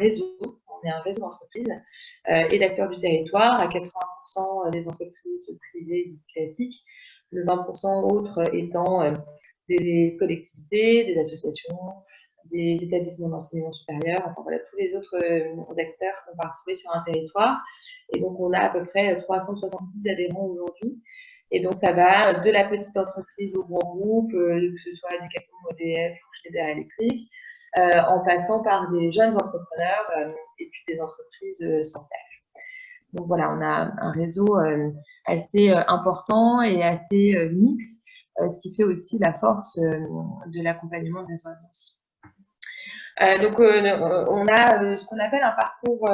réseau, on est un réseau d'entreprises et d'acteurs du territoire, à 80% des entreprises privées classiques, le 20% autres étant des collectivités, des associations, des établissements d'enseignement supérieur, enfin voilà, tous les autres acteurs qu'on va retrouver sur un territoire. Et donc, on a à peu près 370 adhérents aujourd'hui. Et donc, ça va de la petite entreprise au grand groupe, que ce soit Decathlon, EDF ou Schneider Electric, en passant par des jeunes entrepreneurs et puis des entreprises sans taille. Donc voilà, on a un réseau assez important et assez mixte, ce qui fait aussi la force de l'accompagnement des ONG. Donc, on a ce qu'on appelle un parcours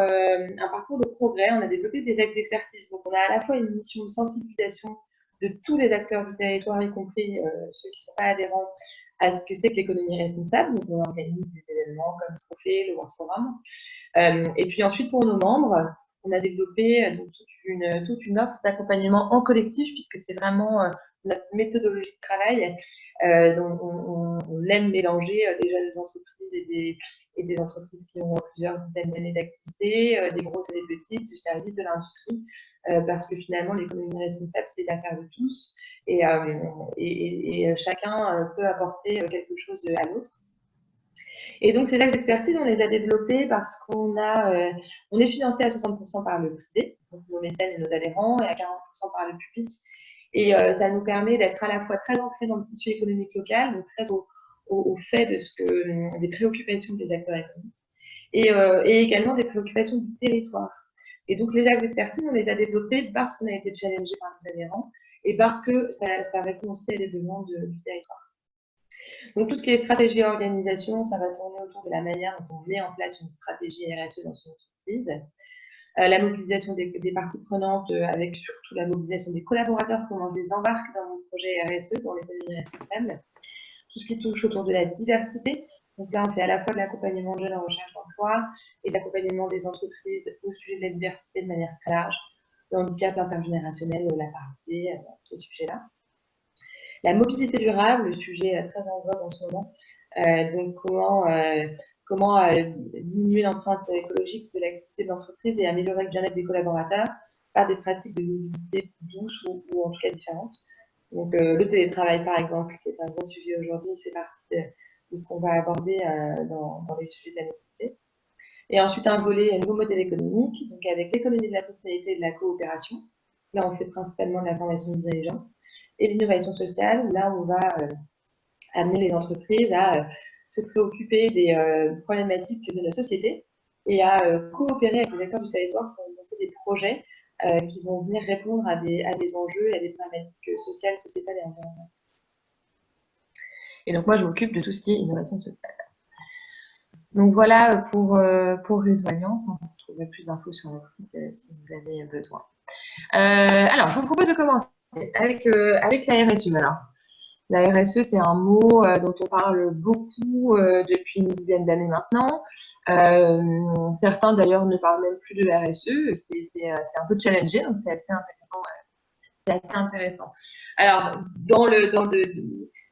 de progrès. On a développé des axes d'expertise. Donc, on a à la fois une mission de sensibilisation de tous les acteurs du territoire, y compris ceux qui ne sont pas adhérents, à ce que c'est que l'économie responsable. Donc, on organise des événements comme Trophée, le World Forum. Et puis ensuite, pour nos membres, on a développé donc, toute une offre d'accompagnement en collectif, puisque c'est vraiment notre méthodologie de travail. Donc, on aime mélanger des jeunes entreprises et des entreprises qui ont plusieurs dizaines d'années d'activité, des grosses et des petites, du service, de l'industrie, parce que finalement, l'économie responsable, c'est l'affaire de tous, et chacun peut apporter quelque chose à l'autre. Et donc, ces axes d'expertise, on les a développés parce qu'on on est financé à 60% par le privé, donc nos mécènes et nos adhérents, et à 40% par le public. Et ça nous permet d'être à la fois très ancrés dans le tissu économique local, donc très au fait des préoccupations des acteurs économiques, et également des préoccupations du territoire. Et donc, les axes d'expertise, on les a développés parce qu'on a été challengé par nos adhérents et parce que ça répond aussi à des demandes du territoire. Donc, tout ce qui est stratégie et organisation, ça va tourner autour de la manière dont on met en place une stratégie RSE dans son entreprise. La mobilisation des parties prenantes, avec surtout la mobilisation des collaborateurs, comment je les embarque dans mon projet RSE pour l'économie responsable. Tout ce qui touche autour de la diversité. Donc là, on fait à la fois de l'accompagnement de jeunes en recherche d'emploi et de l'accompagnement des entreprises au sujet de la diversité de manière très large, le handicap intergénérationnel, la parité, ces sujets-là. La mobilité durable, le sujet très en vogue en ce moment. Donc, comment diminuer l'empreinte écologique de l'activité de l'entreprise et améliorer le bien-être des collaborateurs par des pratiques de mobilité douces ou en tout cas différentes. Donc, le télétravail, par exemple, qui est un gros sujet aujourd'hui, fait partie de ce qu'on va aborder dans les sujets de la mobilité. Et ensuite, un nouveau modèle économique, donc avec l'économie de la fonctionnalité et de la coopération. Là, on fait principalement de la formation de dirigeants. Et l'innovation sociale, là, on va amener les entreprises à se préoccuper des problématiques de notre société et à coopérer avec les acteurs du territoire pour monter des projets qui vont venir répondre à des enjeux et à des problématiques sociales, sociétales et environnementales. Et donc, moi, je m'occupe de tout ce qui est innovation sociale. Donc, voilà pour Réseau Alliance. Vous trouverez plus d'infos sur notre site si vous avez besoin. Alors, je vous propose de commencer avec la RSE. Alors, la RSE, c'est un mot dont on parle beaucoup depuis une dizaine d'années maintenant. Certains, d'ailleurs, ne parlent même plus de la RSE. C'est un peu challengé, donc c'est assez intéressant. Alors,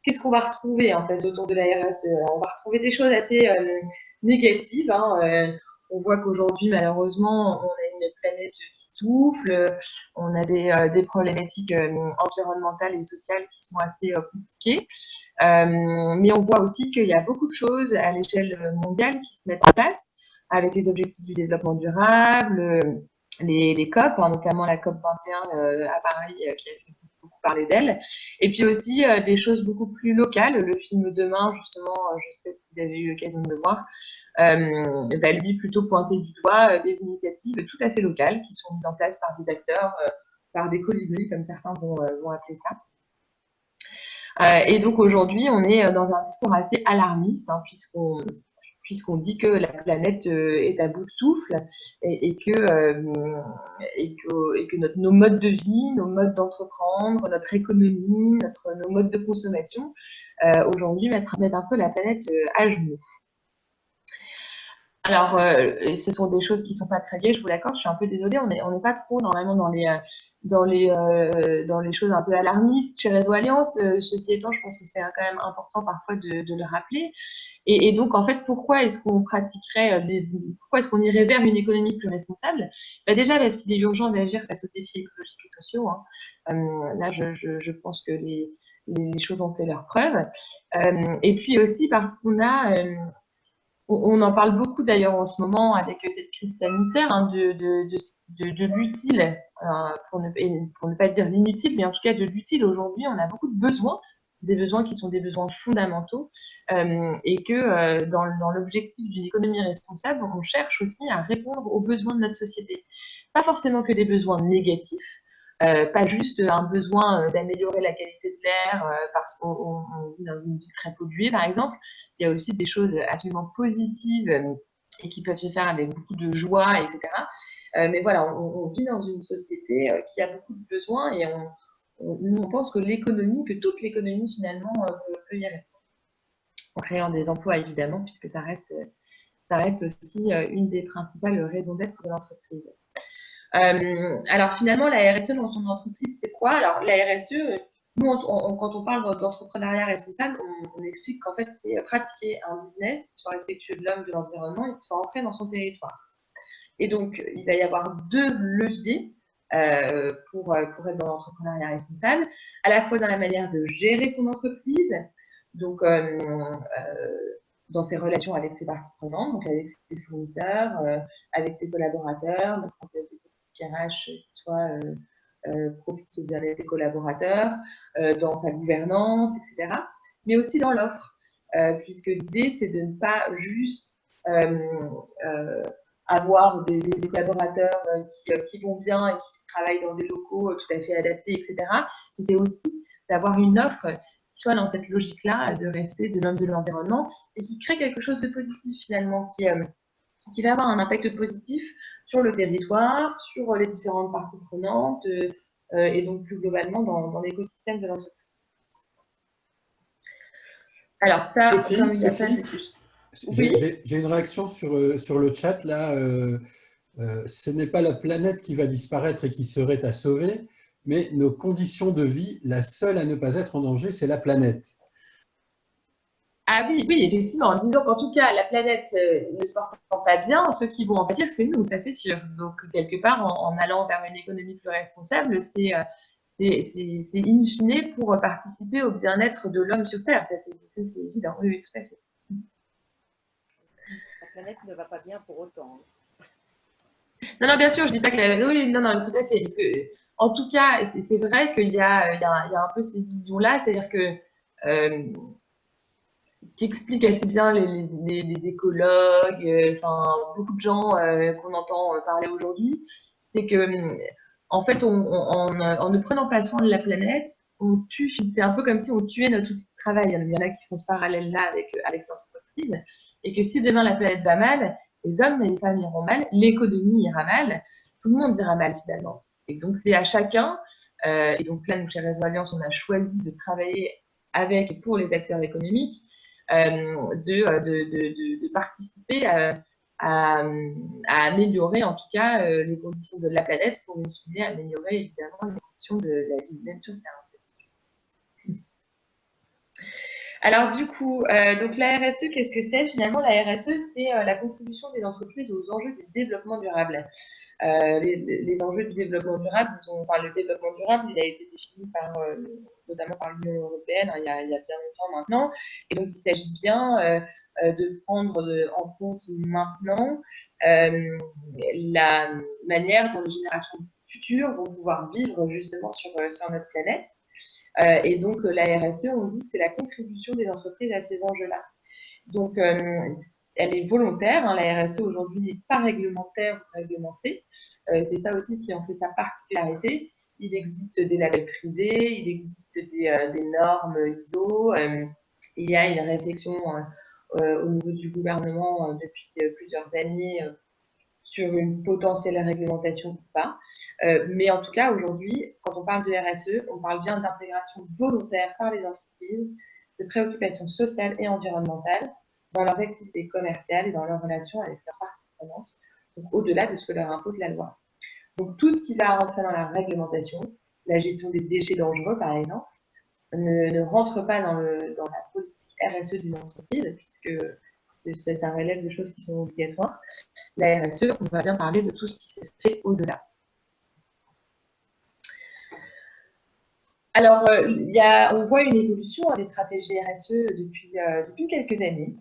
qu'est-ce qu'on va retrouver en fait autour de la RSE? On va retrouver des choses assez négatives. On voit qu'aujourd'hui, malheureusement, on a une planète qui souffle, on a des problématiques environnementales et sociales qui sont assez compliquées. Mais on voit aussi qu'il y a beaucoup de choses à l'échelle mondiale qui se mettent en place avec les objectifs du développement durable, les COP, notamment la COP 21 à Paris qui a fait beaucoup parler d'elle, et puis aussi des choses beaucoup plus locales. Le film Demain, justement, je ne sais pas si vous avez eu l'occasion de le voir, va lui plutôt pointer du doigt des initiatives tout à fait locales qui sont mises en place par des acteurs, par des colibris, comme certains vont appeler ça. Et donc aujourd'hui, on est dans un discours assez alarmiste, puisqu'on dit que la planète est à bout de souffle et que nos modes de vie, nos modes d'entreprendre, notre économie, nos modes de consommation, aujourd'hui mettent un peu la planète à genoux. Alors, ce sont des choses qui sont pas très liées, je vous l'accorde, je suis un peu désolée, on n'est pas trop normalement dans les choses un peu alarmistes chez Réseau Alliance. Ceci étant, je pense que c'est quand même important parfois de le rappeler. Et donc, en fait, pourquoi est-ce qu'on pratiquerait, pourquoi est-ce qu'on irait vers une économie plus responsable? Bah, déjà, parce qu'il est urgent d'agir face aux défis écologiques et sociaux, hein. Là, je pense que les choses ont fait leur preuve. Et puis aussi parce qu'on a, on en parle beaucoup d'ailleurs en ce moment avec cette crise sanitaire, hein, de l'utile, pour ne pas dire l'inutile, mais en tout cas de l'utile. Aujourd'hui, on a beaucoup de besoins, des besoins qui sont des besoins fondamentaux, et que dans l'objectif d'une économie responsable, on cherche aussi à répondre aux besoins de notre société. Pas forcément que des besoins négatifs, pas juste un besoin d'améliorer la qualité de l'air parce qu'on vit dans une ville très polluée, par exemple. Il y a aussi des choses absolument positives et qui peuvent se faire avec beaucoup de joie, etc. Mais voilà, on vit dans une société qui a beaucoup de besoins et nous, on pense que l'économie, que toute l'économie finalement peut y répondre. En créant des emplois évidemment, puisque ça reste aussi une des principales raisons d'être de l'entreprise. Alors finalement, la RSE dans son entreprise, c'est quoi? Alors la RSE, nous, quand on parle d'entrepreneuriat responsable, on explique qu'en fait, c'est pratiquer un business qui soit respectueux de l'homme, de l'environnement et qui soit ancré dans son territoire. Et donc, il va y avoir deux leviers pour être dans l'entrepreneuriat responsable, à la fois dans la manière de gérer son entreprise, donc dans ses relations avec ses parties prenantes, donc avec ses fournisseurs, avec ses collaborateurs, mettre en place des politiques RH qui soient propices au bien-être des collaborateurs, dans sa gouvernance, etc. Mais aussi dans l'offre, puisque l'idée, c'est de ne pas juste avoir des collaborateurs qui vont bien et qui travaillent dans des locaux tout à fait adaptés, etc. Mais c'est aussi d'avoir une offre qui soit dans cette logique-là de respect de l'homme, de l'environnement et qui crée quelque chose de positif finalement, qui va avoir un impact positif sur le territoire, sur les différentes parties prenantes et donc plus globalement dans l'écosystème de l'entreprise. Alors ça, comme il n'y a pas de... Oui. J'ai une réaction sur le chat là. Ce n'est pas la planète qui va disparaître et qui serait à sauver, mais nos conditions de vie, la seule à ne pas être en danger, c'est la planète. Ah oui, oui, effectivement, en disant qu'en tout cas, la planète ne se portant pas bien, ceux qui vont en pâtir, c'est nous, ça c'est sûr. Donc, quelque part, en allant vers une économie plus responsable, c'est in fine pour participer au bien-être de l'homme sur Terre. Ça, c'est évident, oui, oui, tout à fait. La planète ne va pas bien pour autant. Non, non, bien sûr, je dis pas que oui, non, non, tout à fait. Parce que, en tout cas, c'est vrai qu'il y a un peu ces visions-là, c'est-à-dire que ce qui explique assez bien les écologues, enfin beaucoup de gens qu'on entend parler aujourd'hui, c'est que en fait, en ne prenant pas soin de la planète, on tue. C'est un peu comme si on tuait notre outil de travail. Il y en a qui font ce parallèle-là avec l'entreprise, et que si demain la planète va mal, les hommes et les femmes iront mal, l'économie ira mal, tout le monde ira mal finalement. Et donc c'est à chacun. Et donc là, nous chez Réseau Alliance, on a choisi de travailler avec et pour les acteurs économiques de participer à améliorer en tout cas les conditions de la planète pour in fine améliorer évidemment les conditions de la vie humaine sur Terre. Alors du coup, donc la RSE, qu'est-ce que c'est finalement? La RSE, c'est la contribution des entreprises aux enjeux du développement durable. Les enjeux du développement durable, le développement durable, il a été défini notamment par l'Union européenne il y a bien longtemps maintenant. Et donc, il s'agit bien de prendre en compte maintenant la manière dont les générations futures vont pouvoir vivre justement sur notre planète. Et donc, la RSE, on dit que c'est la contribution des entreprises à ces enjeux-là. Donc, elle est volontaire. Hein, la RSE aujourd'hui n'est pas réglementaire ou réglementée. C'est ça aussi qui en fait sa particularité. Il existe des labels privés, il existe des normes ISO. Il y a une réflexion au niveau du gouvernement depuis plusieurs années sur une potentielle réglementation ou pas. Mais en tout cas, aujourd'hui, quand on parle de RSE, on parle bien d'intégration volontaire par les entreprises, de préoccupations sociales et environnementales, dans leurs activités commerciales et dans leurs relations avec leurs parties prenantes, donc au-delà de ce que leur impose la loi. Donc tout ce qui va rentrer dans la réglementation, la gestion des déchets dangereux par exemple, ne rentre pas dans la politique RSE d'une entreprise, puisque ça relève de choses qui sont obligatoires. La RSE, on va bien parler de tout ce qui se fait au-delà. Alors, on voit une évolution des stratégies RSE depuis quelques années.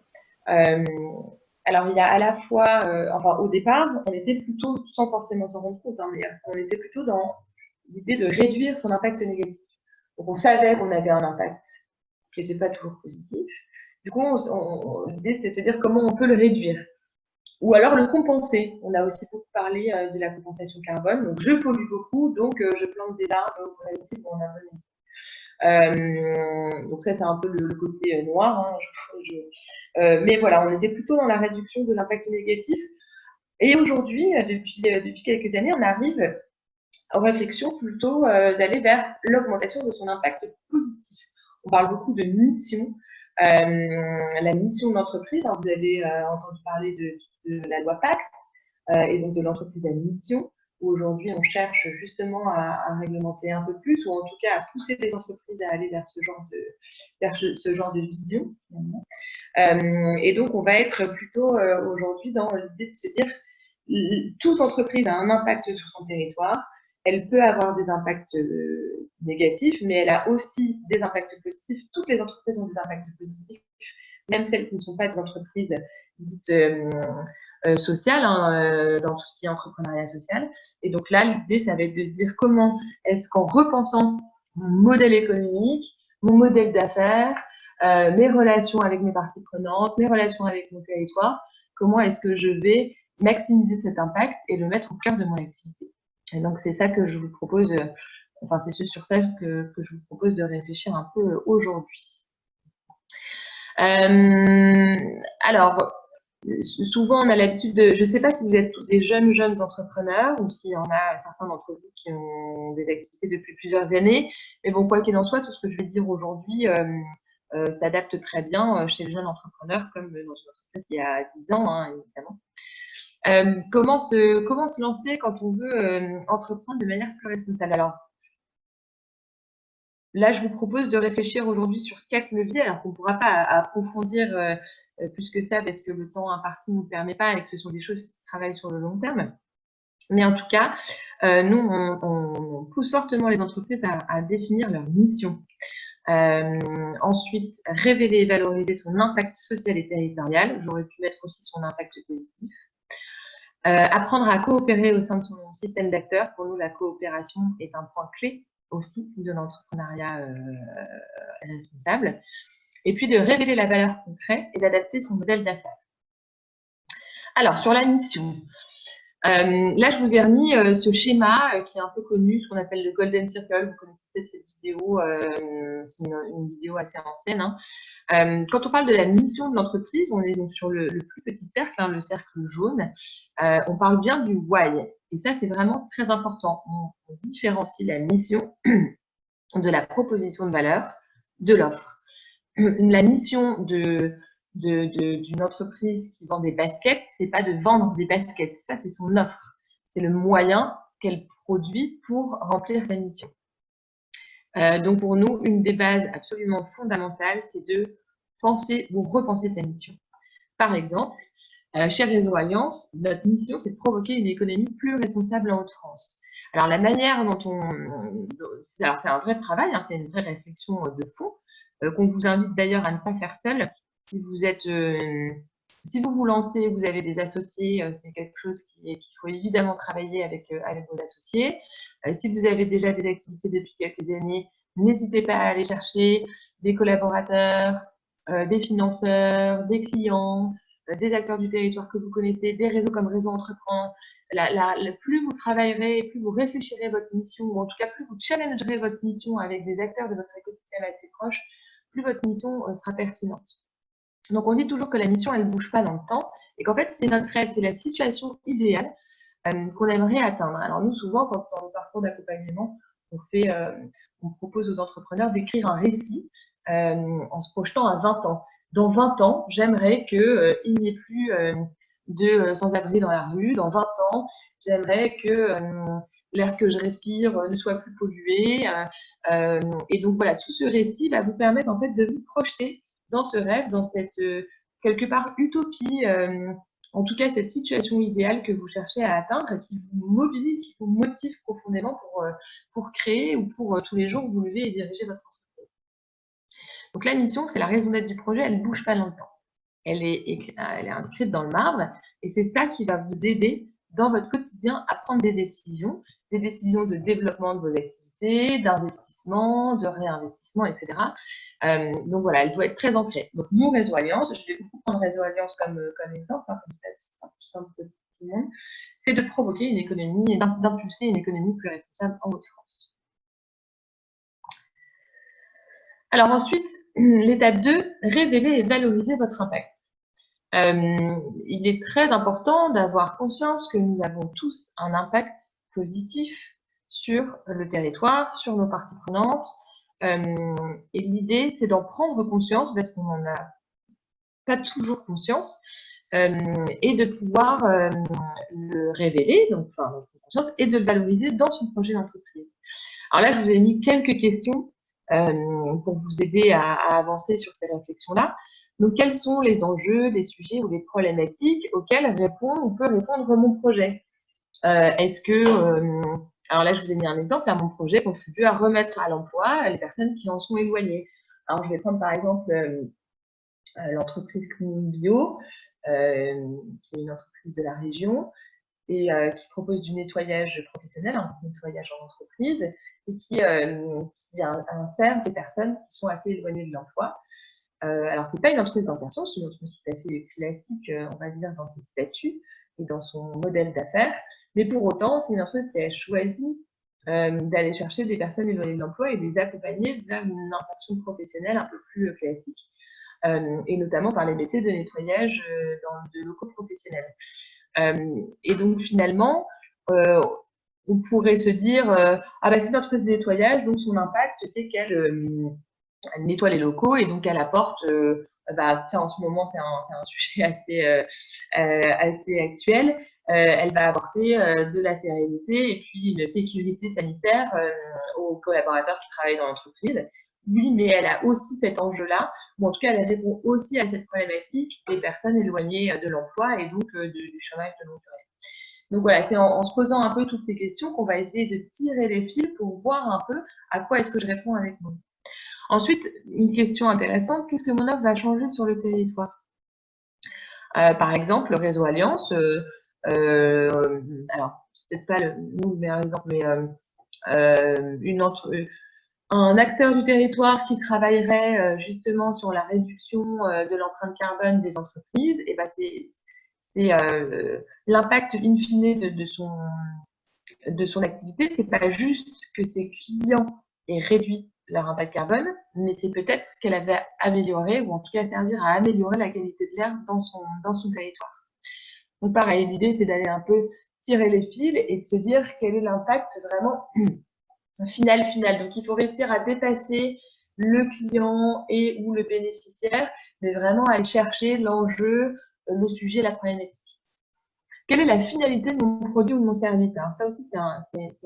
Alors, il y a à la fois, enfin, au départ, on était plutôt, sans forcément s'en rendre compte, mais on était plutôt dans l'idée de réduire son impact négatif. Donc, on savait qu'on avait un impact qui n'était pas toujours positif. Du coup, l'idée, c'était de se dire comment on peut le réduire. Ou alors le compenser. On a aussi beaucoup parlé de la compensation carbone. Donc, je pollue beaucoup, donc je plante des arbres pour en Indonésie. Donc ça, c'est un peu le côté noir. Mais voilà, on était plutôt dans la réduction de l'impact négatif. Et aujourd'hui, depuis quelques années, on arrive aux réflexions plutôt d'aller vers l'augmentation de son impact positif. On parle beaucoup de mission. La mission de l'entreprise, vous avez entendu parler de la loi Pacte et donc de l'entreprise à mission. Aujourd'hui, on cherche justement à réglementer un peu plus, ou en tout cas à pousser les entreprises à aller vers ce genre de vision. Et donc, on va être plutôt aujourd'hui dans l'idée de se dire toute entreprise a un impact sur son territoire. Elle peut avoir des impacts négatifs, mais elle a aussi des impacts positifs. Toutes les entreprises ont des impacts positifs, même celles qui ne sont pas des entreprises dites sociales, dans tout ce qui est entrepreneuriat social. Et donc là, l'idée, ça va être de se dire comment est-ce qu'en repensant mon modèle économique, mon modèle d'affaires, mes relations avec mes parties prenantes, mes relations avec mon territoire, comment est-ce que je vais maximiser cet impact et le mettre au cœur de mon activité. Et donc, c'est ça que je vous propose, enfin, c'est sur ça que je vous propose de réfléchir un peu aujourd'hui. Alors, souvent, on a l'habitude de... Je ne sais pas si vous êtes tous des jeunes entrepreneurs ou s'il y en a certains d'entre vous qui ont des activités depuis plusieurs années. Mais bon, quoi qu'il en soit, tout ce que je vais dire aujourd'hui s'adapte très bien chez le jeune entrepreneur comme dans une entreprise il y a 10 ans, évidemment. Comment se lancer quand on veut entreprendre de manière plus responsable? Alors, là, je vous propose de réfléchir aujourd'hui sur 4 leviers, alors qu'on ne pourra pas approfondir plus que ça parce que le temps imparti ne nous permet pas et que ce sont des choses qui se travaillent sur le long terme. Mais en tout cas, nous, on pousse fortement les entreprises à définir leur mission. Ensuite, révéler et valoriser son impact social et territorial. J'aurais pu mettre aussi son impact positif. Apprendre à coopérer au sein de son système d'acteurs. Pour nous, la coopération est un point clé aussi de l'entrepreneuriat responsable. Et puis de révéler la valeur concrète et d'adapter son modèle d'affaires. Alors, sur la mission. Là, je vous ai remis ce schéma qui est un peu connu, ce qu'on appelle le Golden Circle. Vous connaissez peut-être cette vidéo, c'est une vidéo assez ancienne. Quand on parle de la mission de l'entreprise, on est donc sur le plus petit cercle, le cercle jaune. On parle bien du why. Et ça, c'est vraiment très important. On différencie la mission de la proposition de valeur de l'offre. La mission d'une entreprise qui vend des baskets, c'est pas de vendre des baskets. Ça, c'est son offre. C'est le moyen qu'elle produit pour remplir sa mission. Donc, pour nous, une des bases absolument fondamentales, c'est de penser ou repenser sa mission. Par exemple, chez Réseau Alliance, notre mission, c'est de provoquer une économie plus responsable en Haute-France. Alors, la manière dont alors, c'est un vrai travail, c'est une vraie réflexion de fond, qu'on vous invite d'ailleurs à ne pas faire seul. Si vous vous lancez, vous avez des associés, c'est quelque chose qu'il faut évidemment travailler avec vos associés. Si vous avez déjà des activités depuis quelques années, n'hésitez pas à aller chercher des collaborateurs, des financeurs, des clients, des acteurs du territoire que vous connaissez, des réseaux comme Réseau Entreprend. Plus vous travaillerez, plus vous réfléchirez votre mission, ou en tout cas plus vous challengerez votre mission avec des acteurs de votre écosystème assez proches, plus votre mission sera pertinente. Donc on dit toujours que la mission, elle ne bouge pas dans le temps, et qu'en fait c'est notre rêve, c'est la situation idéale qu'on aimerait atteindre. Alors nous, souvent, quand dans le parcours d'accompagnement, on propose aux entrepreneurs d'écrire un récit en se projetant à 20 ans. dans 20 ans, j'aimerais qu'il n'y ait plus de sans-abri dans la rue. Dans 20 ans, j'aimerais que l'air que je respire ne soit plus pollué. Et donc voilà, tout ce récit va vous permettre en fait de vous projeter dans ce rêve, dans cette quelque part utopie, en tout cas cette situation idéale que vous cherchez à atteindre, qui vous mobilise, qui vous motive profondément pour créer ou pour tous les jours vous lever et diriger votre entreprise. Donc la mission, c'est la raison d'être du projet, elle ne bouge pas dans le temps. Elle est inscrite dans le marbre et c'est ça qui va vous aider dans votre quotidien à prendre des décisions de développement de vos activités, d'investissement, de réinvestissement, etc. Donc voilà, elle doit être très ancrée. Donc mon réseau Alliance, je vais beaucoup prendre réseau Alliance comme exemple, hein, comme ça ce sera plus simple pour tout le monde, c'est de provoquer une économie et d'impulser une économie plus responsable en Hauts-de-France. Alors ensuite, l'étape 2, révéler et valoriser votre impact. Il est très important d'avoir conscience que nous avons tous un impact positif sur le territoire, sur nos parties prenantes. Et l'idée, c'est d'en prendre conscience, parce qu'on n'en a pas toujours conscience, et de pouvoir le révéler, donc enfin, conscience, et de le valoriser dans son projet d'entreprise. Alors là, je vous ai mis quelques questions pour vous aider à avancer sur ces réflexions-là. Donc, quels sont les enjeux, les sujets ou les problématiques auxquels peut répondre mon projet? Est-ce que, alors là, je vous ai mis un exemple, là, mon projet contribue à remettre à l'emploi les personnes qui en sont éloignées. Alors, je vais prendre par exemple l'entreprise Clean Bio, qui est une entreprise de la région, et qui propose du nettoyage professionnel, un nettoyage en entreprise, et qui insère des personnes qui sont assez éloignées de l'emploi. Alors, ce n'est pas une entreprise d'insertion, c'est une entreprise tout à fait classique, on va dire, dans ses statuts et dans son modèle d'affaires, mais pour autant, c'est une entreprise qui a choisi d'aller chercher des personnes éloignées de l'emploi et de les accompagner vers une insertion professionnelle un peu plus classique, et notamment par les métiers de nettoyage dans de locaux professionnels. Et donc finalement, on pourrait se dire ah bah c'est une entreprise de nettoyage, donc son impact, c'est qu'elle nettoie les locaux et donc elle apporte, bah, en ce moment c'est un sujet assez actuel, elle va apporter de la sérénité et puis une sécurité sanitaire aux collaborateurs qui travaillent dans l'entreprise. Oui, mais elle a aussi cet enjeu-là, ou en tout cas elle répond aussi à cette problématique des personnes éloignées de l'emploi et donc du chômage de longue durée. Donc voilà, c'est en se posant un peu toutes ces questions qu'on va essayer de tirer les fils pour voir un peu à quoi est-ce que je réponds avec mon. Ensuite, une question intéressante, qu'est-ce que mon offre va changer sur le territoire? Par exemple, le réseau Alliance, alors c'est peut-être pas le meilleur exemple, mais un acteur du territoire qui travaillerait justement sur la réduction de l'empreinte carbone des entreprises, et ben c'est l'impact in fine de son activité, c'est pas juste que ses clients aient réduit leur impact carbone, mais c'est peut-être qu'elle avait amélioré, ou en tout cas servir à améliorer la qualité de l'air dans son territoire. Donc pareil, l'idée c'est d'aller un peu tirer les fils et de se dire quel est l'impact vraiment final. Donc il faut réussir à dépasser le client et ou le bénéficiaire, mais vraiment aller chercher l'enjeu, le sujet, la problématique. Quelle est la finalité de mon produit ou de mon service? Alors ça aussi, c'est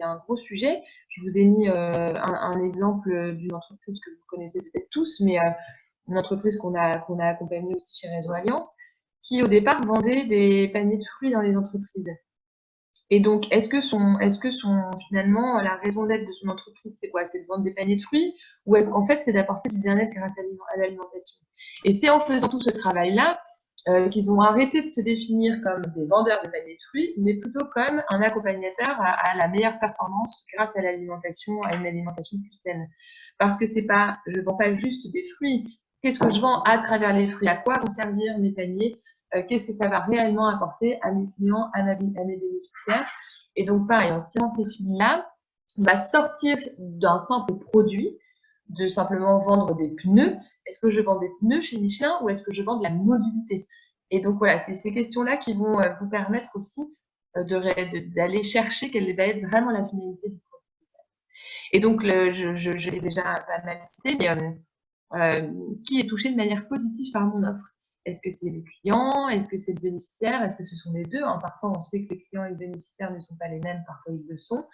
un gros sujet. Je vous ai mis un exemple d'une entreprise que vous connaissez peut-être tous, mais une entreprise qu'on a accompagnée aussi chez Réseau Alliance, qui au départ vendait des paniers de fruits dans les entreprises. Et donc, est-ce que finalement, la raison d'être de son entreprise, c'est quoi? C'est de vendre des paniers de fruits? Ou est-ce qu'en fait, c'est d'apporter du bien-être grâce à l'alimentation? Et c'est en faisant tout ce travail-là qu'ils ont arrêté de se définir comme des vendeurs de paniers de fruits, mais plutôt comme un accompagnateur à la meilleure performance grâce à l'alimentation, à une alimentation plus saine. Parce que je ne vends pas juste des fruits. Qu'est-ce que je vends à travers les fruits? À quoi vont servir mes paniers? Qu'est-ce que ça va réellement apporter à mes clients, à mes bénéficiaires? Et donc, pareil, en tirant ces fils-là, on va sortir d'un simple produit, de simplement vendre des pneus. Est-ce que je vends des pneus chez Michelin ou est-ce que je vends de la mobilité? Et donc voilà, c'est ces questions-là qui vont vous permettre aussi d'aller chercher quelle va être vraiment la finalité du produit. Et donc, je l'ai déjà pas mal cité, mais qui est touché de manière positive par mon offre. Est-ce que c'est les clients? Est-ce que c'est le bénéficiaire? Est-ce que ce sont les deux, hein? Parfois, on sait que les clients et le bénéficiaire ne sont pas les mêmes, parfois ils le sont.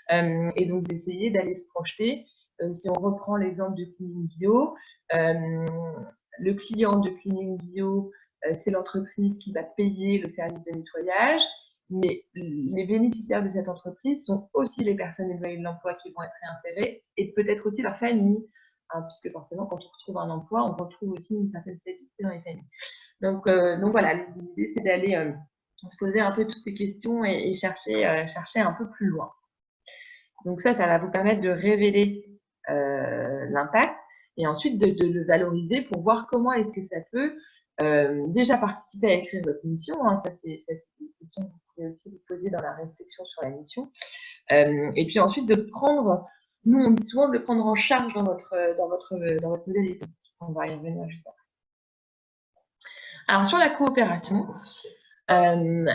Et donc, d'essayer d'aller se projeter. Si on reprend l'exemple de Cleaning Bio, le client de Cleaning Bio, c'est l'entreprise qui va payer le service de nettoyage, mais les bénéficiaires de cette entreprise sont aussi les personnes éloignées de l'emploi qui vont être réinsérées et peut-être aussi leur famille, hein, puisque forcément, quand on retrouve un emploi, on retrouve aussi une certaine stabilité dans les familles. Donc voilà, l'idée, c'est d'aller se poser un peu toutes ces questions et chercher un peu plus loin. Donc ça va vous permettre de révéler l'impact et ensuite de le valoriser pour voir comment est-ce que ça peut déjà participer à écrire votre mission. Hein. Ça, c'est une question que vous pouvez aussi vous poser dans la réflexion sur la mission. Et puis ensuite de prendre, nous on dit souvent de le prendre en charge dans votre modalité. On va y revenir juste après. Alors sur la coopération, nous,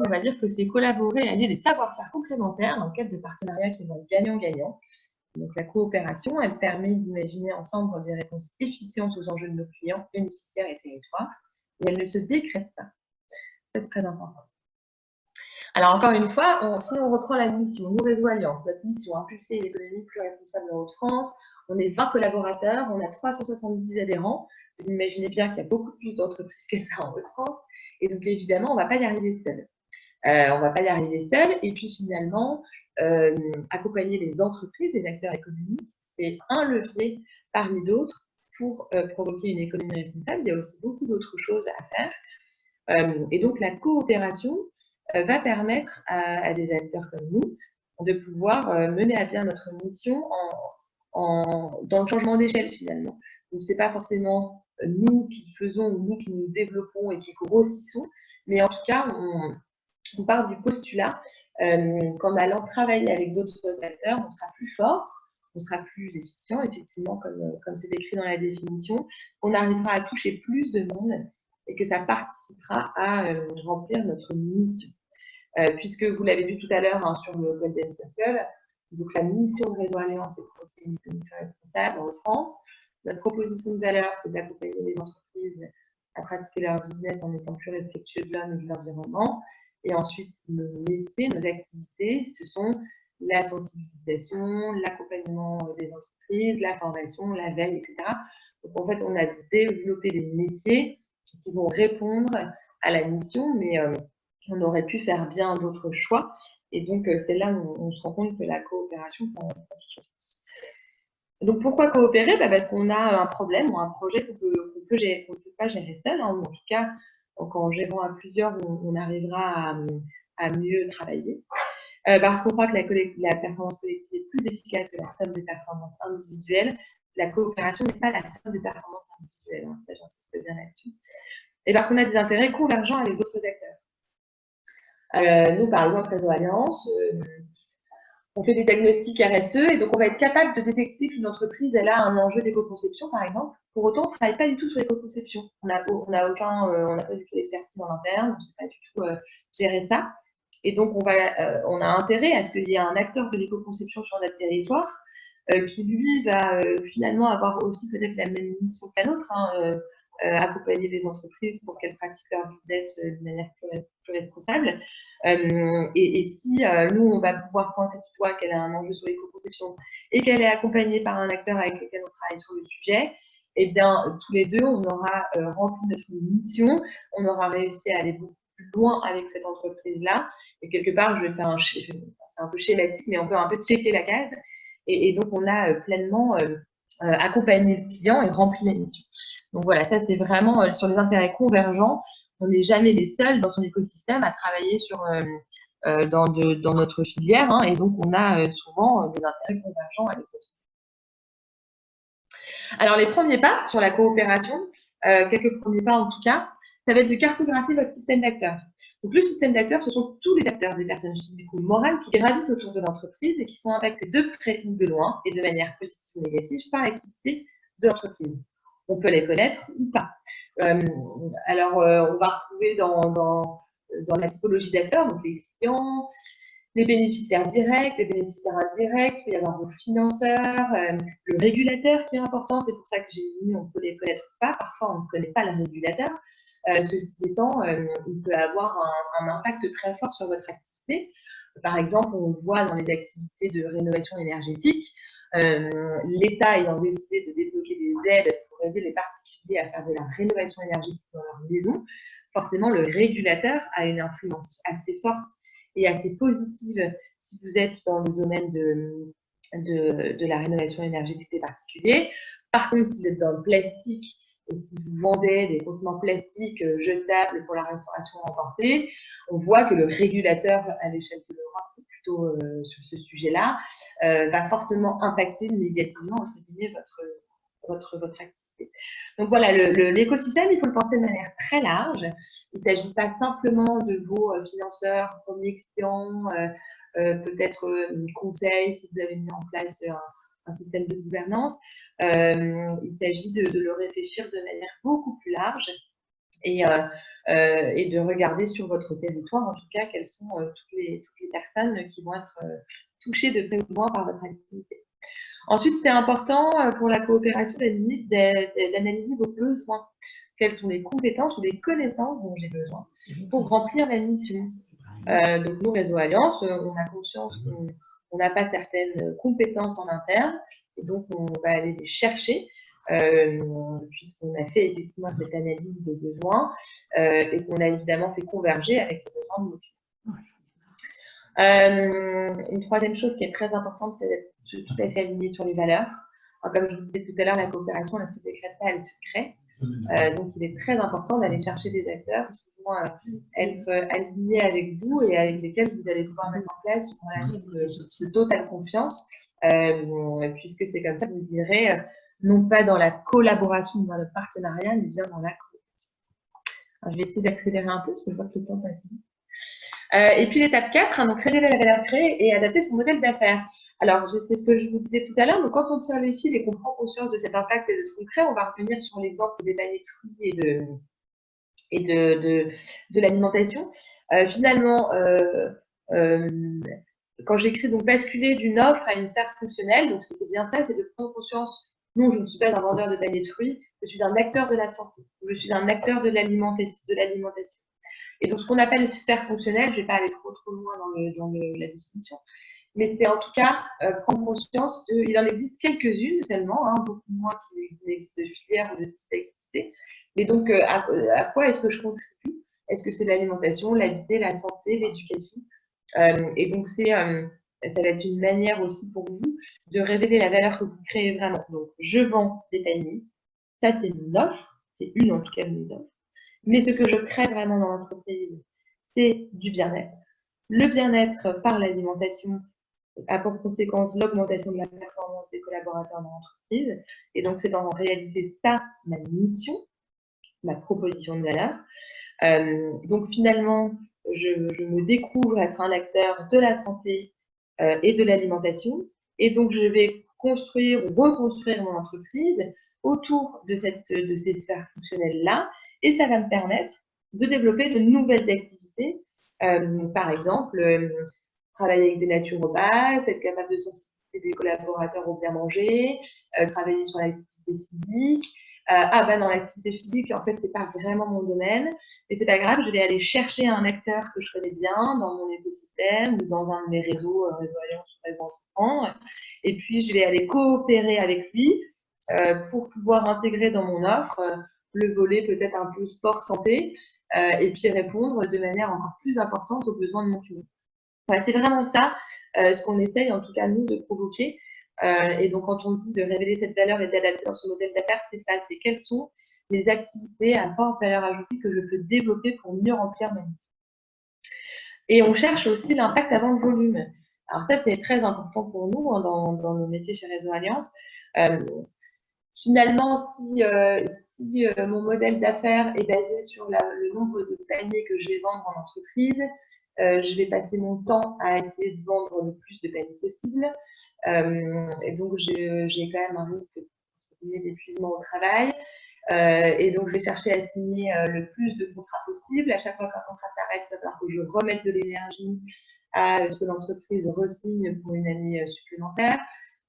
on va dire que c'est collaborer et allier des savoir-faire complémentaires dans le cadre de partenariats qui vont être gagnant-gagnant. Donc, la coopération, elle permet d'imaginer ensemble des réponses efficientes aux enjeux de nos clients, bénéficiaires et territoires, et elle ne se décrète pas. C'est très important. Alors, encore une fois, si on reprend la mission, nous, Réseau Alliance, notre mission, impulser une économie plus responsable en Haute-France, on est 20 collaborateurs, on a 370 adhérents. Vous imaginez bien qu'il y a beaucoup plus d'entreprises que ça en Haute-France. Et donc, évidemment, on ne va pas y arriver seul. Et puis, finalement, accompagner les entreprises, les acteurs économiques, c'est un levier parmi d'autres pour provoquer une économie responsable. Il y a aussi beaucoup d'autres choses à faire. Et donc, la coopération va permettre à des acteurs comme nous de pouvoir mener à bien notre mission dans le changement d'échelle, finalement. Donc, ce n'est pas forcément nous qui le faisons ou nous qui nous développons et qui grossissons, mais en tout cas, on part du postulat qu'en allant travailler avec d'autres acteurs, on sera plus fort, on sera plus efficient, effectivement, comme c'est écrit dans la définition, on arrivera à toucher plus de monde et que ça participera à remplir notre mission. Puisque vous l'avez vu tout à l'heure hein, sur le Golden Circle, donc la mission de Réseau Alliance est de provoquer une économie responsable en France. Notre proposition de valeur, c'est d'accompagner les entreprises à pratiquer leur business en étant plus respectueux de l'homme et de l'environnement. Et ensuite, nos métiers, nos activités, ce sont la sensibilisation, l'accompagnement des entreprises, la formation, la veille, etc. Donc en fait, on a développé des métiers qui vont répondre à la mission, mais on aurait pu faire bien d'autres choix. Et donc, c'est là où on se rend compte que la coopération prend tout son sens. Donc, pourquoi coopérer? Parce qu'on a un problème ou un projet qu'on ne peut pas gérer seul, hein, ou en tout cas, en gérant à plusieurs, on arrivera à mieux travailler. Parce qu'on croit que la performance collective est plus efficace que la somme des performances individuelles. La coopération n'est pas la somme des performances individuelles, hein, ça j'insiste bien là-dessus. Et parce qu'on a des intérêts convergents avec d'autres acteurs. Nous, par exemple, Réseau Alliance, on fait des diagnostics RSE et donc on va être capable de détecter qu'une entreprise elle a un enjeu d'éco-conception, par exemple. Pour autant, on ne travaille pas du tout sur l'éco-conception. On n'a pas du tout d'expertise en interne, on ne sait pas du tout gérer ça. Et donc, on a intérêt à ce qu'il y ait un acteur de l'éco-conception sur notre territoire qui, lui, va finalement avoir aussi peut-être la même mission que la nôtre, hein, accompagner les entreprises pour qu'elles pratiquent leur business de manière plus responsable. Et si nous, on va pouvoir pointer du doigt qu'elle a un enjeu sur l'éco-conception et qu'elle est accompagnée par un acteur avec lequel on travaille sur le sujet, eh bien, tous les deux, on aura rempli notre mission, on aura réussi à aller beaucoup plus loin avec cette entreprise-là. Et quelque part, je vais faire un peu schématique, mais on peut un peu checker la case. Et donc, on a pleinement accompagné le client et rempli la mission. Donc voilà, ça c'est vraiment sur les intérêts convergents. On n'est jamais les seuls dans son écosystème à travailler dans notre filière, hein, et donc on a souvent des intérêts convergents avec d'autres. Alors les premiers pas sur la coopération, quelques premiers pas en tout cas, ça va être de cartographier votre système d'acteurs. Donc le système d'acteurs, ce sont tous les acteurs des personnes physiques ou morales qui gravitent autour de l'entreprise et qui sont impactés de près ou de loin et de manière positive ou négative par l'activité de l'entreprise. On peut les connaître ou pas. On va retrouver dans la typologie d'acteurs, donc les clients, les bénéficiaires directs, les bénéficiaires indirects, il peut y avoir vos financeurs, le régulateur qui est important, c'est pour ça que j'ai mis on peut les connaître ou pas, parfois on ne connaît pas le régulateur. Ceci étant, il peut avoir un impact très fort sur votre activité. Par exemple, on voit dans les activités de rénovation énergétique, l'État ayant décidé de débloquer des aides pour aider les particuliers à faire de la rénovation énergétique dans leur maison, forcément le régulateur a une influence assez forte et assez positive si vous êtes dans le domaine de la rénovation énergétique des particuliers. Par contre, si vous êtes dans le plastique et si vous vendez des contenants plastiques jetables pour la restauration emportée, on voit que le régulateur à l'échelle de l'Europe, plutôt sur ce sujet-là, va fortement impacter négativement entre guillemets votre activité. Donc voilà, l'écosystème, il faut le penser de manière très large. Il ne s'agit pas simplement de vos financeurs, premiers clients, peut-être conseils si vous avez mis en place un système de gouvernance. Il s'agit de le réfléchir de manière beaucoup plus large et de regarder sur votre territoire, en tout cas, quelles sont toutes les personnes qui vont être touchées de près ou de loin par votre activité. Ensuite, c'est important pour la coopération d'analyser vos besoins. Quelles sont les compétences ou les connaissances dont j'ai besoin pour remplir la mission. Donc, nous, Réseau Alliance, on a conscience qu'on n'a pas certaines compétences en interne, et donc on va aller les chercher, puisqu'on a fait effectivement cette analyse de besoins et qu'on a évidemment fait converger avec les besoins de nos clients. Une troisième chose qui est très importante, c'est d'être tout à fait aligné sur les valeurs. Alors, comme je vous disais tout à l'heure, la coopération, elle ne se décrète pas, elle se crée. Donc, il est très important d'aller chercher des acteurs qui vont être alignés avec vous et avec lesquels vous allez pouvoir mettre en place une relation de totale confiance, puisque c'est comme ça que vous irez non pas dans la collaboration ou dans le partenariat, mais bien dans la coopération. Alors, je vais essayer d'accélérer un peu, parce que je vois que le temps passe vite. Et puis l'étape 4, donc révéler la valeur créée et adapter son modèle d'affaires. Alors, c'est ce que je vous disais tout à l'heure, donc quand on tire les fils et qu'on prend conscience de cet impact et de ce qu'on crée, on va revenir sur l'exemple des paniers de fruits et de l'alimentation. Finalement, quand j'écris donc basculer d'une offre à une sphère fonctionnelle, donc c'est bien ça, c'est de prendre conscience, non, je ne suis pas un vendeur de paniers de fruits, je suis un acteur de la santé, je suis un acteur de l'alimentation. Et donc, ce qu'on appelle sphère fonctionnelle, je ne vais pas aller trop loin dans la définition, mais c'est en tout cas prendre conscience il en existe quelques-unes seulement, beaucoup moins qu'il n'existe de filières ou de type d'activité. Mais donc, à quoi est-ce que je contribue? Est-ce que c'est l'alimentation, l'habité, la santé, l'éducation? Et donc, ça va être une manière aussi pour vous de révéler la valeur que vous créez vraiment. Donc, je vends des paniers, ça c'est une offre, c'est une en tout cas de mes offres. Mais ce que je crée vraiment dans l'entreprise, c'est du bien-être. Le bien-être par l'alimentation a pour conséquence l'augmentation de la performance des collaborateurs dans l'entreprise. Et donc, c'est en réalité ça, ma mission, ma proposition de valeur. Donc, finalement, je me découvre être un acteur de la santé et de l'alimentation. Et donc, je vais construire ou reconstruire mon entreprise autour de ces sphères fonctionnelles-là. Et ça va me permettre de développer de nouvelles activités. Par exemple, travailler avec des naturopathes, être capable de sensibiliser des collaborateurs au bien manger, travailler sur l'activité physique. Dans l'activité physique, en fait, c'est pas vraiment mon domaine, mais c'est pas grave, je vais aller chercher un acteur que je connais bien dans mon écosystème ou dans un de mes réseaux, Réseau Alliance ou Réseau Entreprendre, et puis je vais aller coopérer avec lui pour pouvoir intégrer dans mon offre le volet peut-être un peu sport-santé, et puis répondre de manière encore plus importante aux besoins de mon client. Voilà, c'est vraiment ça, ce qu'on essaye, en tout cas, nous, de provoquer. Et donc, quand on dit de révéler cette valeur et d'adapter dans son modèle d'affaires, c'est ça, c'est quelles sont les activités à forte valeur ajoutée que je peux développer pour mieux remplir ma mission. Et on cherche aussi l'impact avant le volume. Alors ça, c'est très important pour nous dans nos métiers chez Réseau Alliance. Finalement, si mon modèle d'affaires est basé sur le nombre de paniers que je vais vendre en entreprise, je vais passer mon temps à essayer de vendre le plus de paniers possible. Et donc, j'ai quand même un risque d'épuisement au travail. Et donc, je vais chercher à signer le plus de contrats possible. À chaque fois qu'un contrat s'arrête, il va falloir que je remette de l'énergie à ce que l'entreprise re-signe pour une année supplémentaire.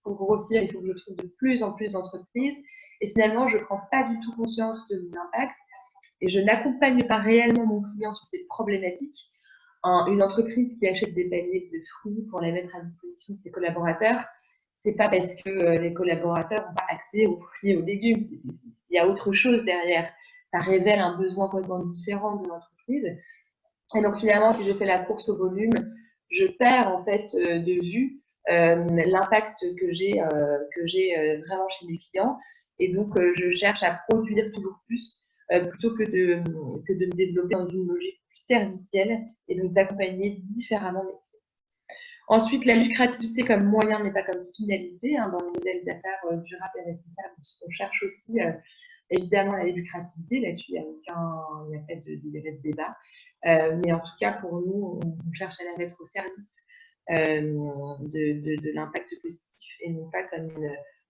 Pour grossir, il faut que je trouve de plus en plus d'entreprises. Et finalement, je ne prends pas du tout conscience de mon impact et je n'accompagne pas réellement mon client sur ses problématiques. Une entreprise qui achète des paniers de fruits pour les mettre à disposition de ses collaborateurs, c'est pas parce que les collaborateurs n'ont pas accès aux fruits et aux légumes. Il y a autre chose derrière. Ça révèle un besoin complètement différent de l'entreprise. Et donc finalement, si je fais la course au volume, je perds en fait de vue l'impact que j'ai vraiment chez mes clients. Et donc, je cherche à produire toujours plus plutôt que de me développer dans une logique plus servicielle et donc d'accompagner différemment mes clients. Ensuite, la lucrativité comme moyen, mais pas comme finalité. Dans les modèles d'affaires durables et responsables, on cherche aussi évidemment la lucrativité. Là-dessus, il n'y a pas de débat. Mais en tout cas, pour nous, on cherche à la mettre au service de l'impact positif et non pas comme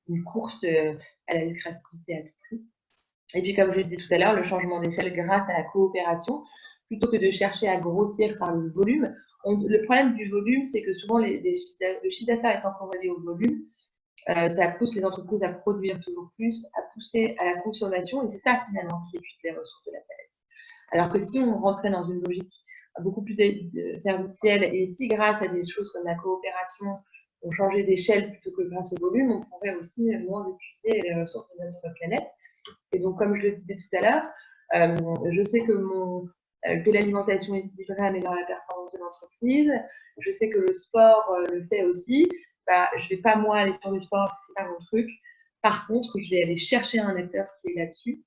une course à la lucrativité à tout prix. Et puis, comme je le disais tout à l'heure, le changement d'échelle grâce à la coopération, plutôt que de chercher à grossir par le volume. Le problème du volume, c'est que souvent, le chiffre d'affaires étant corrélé au volume, ça pousse les entreprises à produire toujours plus, à pousser à la consommation, et c'est ça finalement qui épuise les ressources de la planète. Alors que si on rentrait dans une logique beaucoup plus servicielle, et si grâce à des choses comme la coopération, on changeait d'échelle plutôt que grâce au volume, on pourrait aussi moins épuiser les ressources de notre planète. Et donc, comme je le disais tout à l'heure, je sais que l'alimentation équilibrée améliore la performance de l'entreprise. Je sais que le sport le fait aussi. Je ne vais pas moi aller sur le sport parce que c'est pas mon truc. Par contre, je vais aller chercher un acteur qui est là-dessus.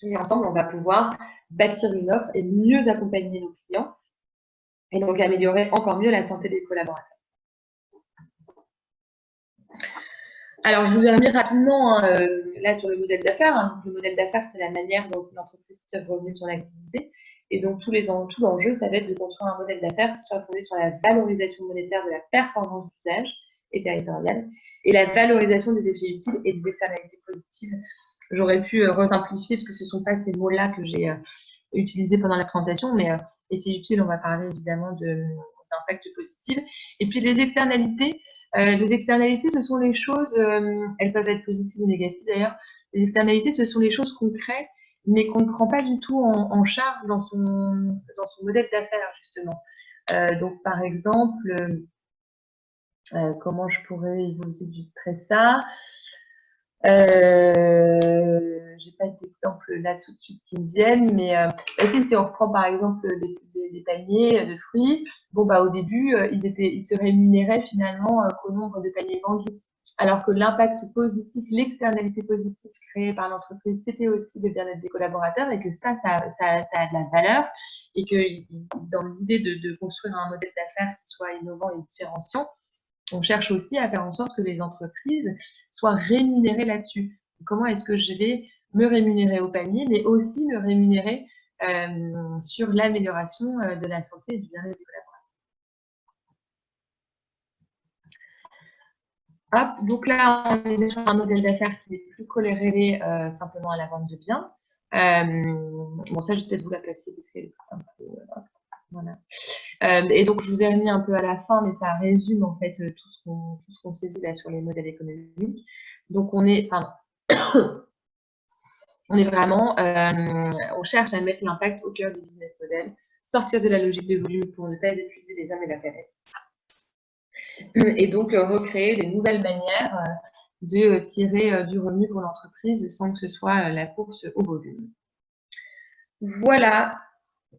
Et ensemble, on va pouvoir bâtir une offre et mieux accompagner nos clients et donc améliorer encore mieux la santé des collaborateurs. Alors, je vous ai remis rapidement là sur le modèle d'affaires. Le modèle d'affaires, c'est la manière dont l'entreprise tire revenu de son activité. Et donc, tout l'enjeu, ça va être de construire un modèle d'affaires qui soit fondé sur la valorisation monétaire de la performance d'usage et territoriale et la valorisation des effets utiles et des externalités positives. J'aurais pu resimplifier parce que ce ne sont pas ces mots-là que j'ai utilisés pendant la présentation, mais effets utiles, on va parler évidemment d'impact positif. Et puis, les externalités, ce sont les choses, elles peuvent être positives ou négatives d'ailleurs. Les externalités, ce sont les choses qu'on crée, mais qu'on ne prend pas du tout en charge dans son modèle d'affaires, justement. Donc, par exemple, comment je pourrais vous illustrer ça? J'ai pas d'exemple là tout de suite qui me viennent, mais si on reprend par exemple des paniers de fruits, bon au début ils se rémunéraient finalement qu'au nombre de paniers vendus, alors que l'impact positif, l'externalité positive créée par l'entreprise, c'était aussi le bien-être des collaborateurs et que ça a de la valeur et que dans l'idée de construire un modèle d'affaires qui soit innovant et différenciant, on cherche aussi à faire en sorte que les entreprises soient rémunérées là-dessus. Comment est-ce que je vais me rémunérer au panier, mais aussi me rémunérer sur l'amélioration de la santé et du bien-être des collaborateurs. Hop, donc là, on est déjà sur un modèle d'affaires qui est plus corrélé simplement à la vente de biens. Bon, ça, je vais peut-être vous la placer parce qu'elle est un peu... Voilà. Et donc, je vous ai remis un peu à la fin, mais ça résume en fait tout ce qu'on s'est dit là sur les modèles économiques. Donc, on est vraiment, on cherche à mettre l'impact au cœur du business model, sortir de la logique de volume pour ne pas épuiser les hommes et la planète. Et donc, recréer des nouvelles manières de tirer du revenu pour l'entreprise sans que ce soit la course au volume. Voilà.